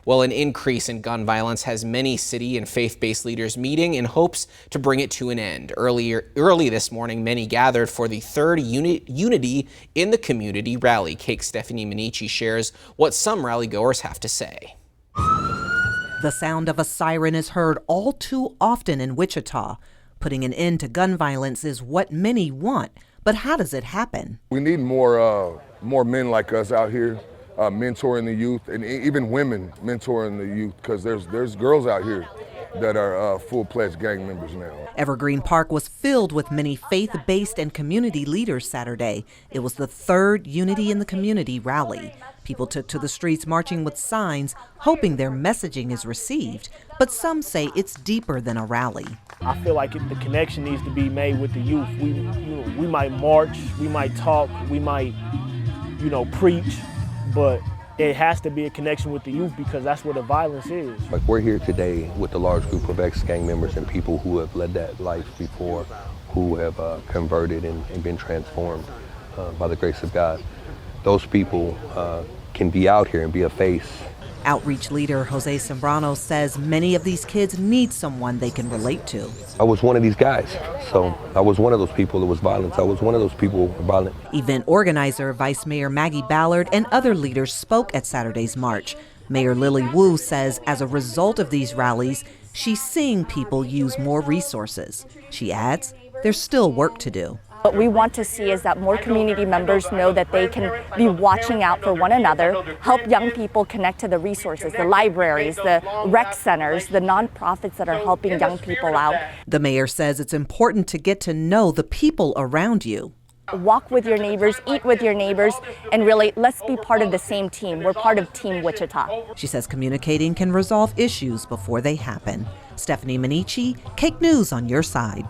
Well, an increase in gun violence has many city and faith-based leaders meeting in hopes to bring it to an end. Early this morning, many gathered for the third Unity in the Community rally. KAKE's Stephanie Maniche shares what some rally goers have to say. The sound of a siren is heard all too often in Wichita. Putting an end to gun violence is what many want, but how does it happen? We need more men like us out here mentoring the youth, and even women mentoring the youth, because there's girls out here that are full-fledged gang members now. Evergreen Park was filled with many faith-based and community leaders Saturday. It was the third Unity in the Community rally. People took to the streets marching with signs, hoping their messaging is received. But some say it's deeper than a rally. I feel like the connection needs to be made with the youth. We might march, we might talk, we might, preach, but it has to be a connection with the youth, because that's where the violence is. Like, we're here today with a large group of ex-gang members and people who have led that life before, who have converted and been transformed by the grace of God. Those people can be out here and be a face. Outreach leader Jose Sembrano says many of these kids need someone they can relate to. I was one of these guys, so I was one of those people that was violent. I was one of those people who were violent. Event organizer Vice Mayor Maggie Ballard and other leaders spoke at Saturday's march. Mayor Lily Wu says as a result of these rallies, she's seeing people use more resources. She adds, there's still work to do. What we want to see is that more community members know that they can be watching out for one another, help young people connect to the resources, the libraries, the rec centers, the nonprofits that are helping young people out. The mayor says it's important to get to know the people around you. Walk with your neighbors, eat with your neighbors, and really, let's be part of the same team. We're part of Team Wichita. She says communicating can resolve issues before they happen. Stephanie Maniche, KAKE News on your side.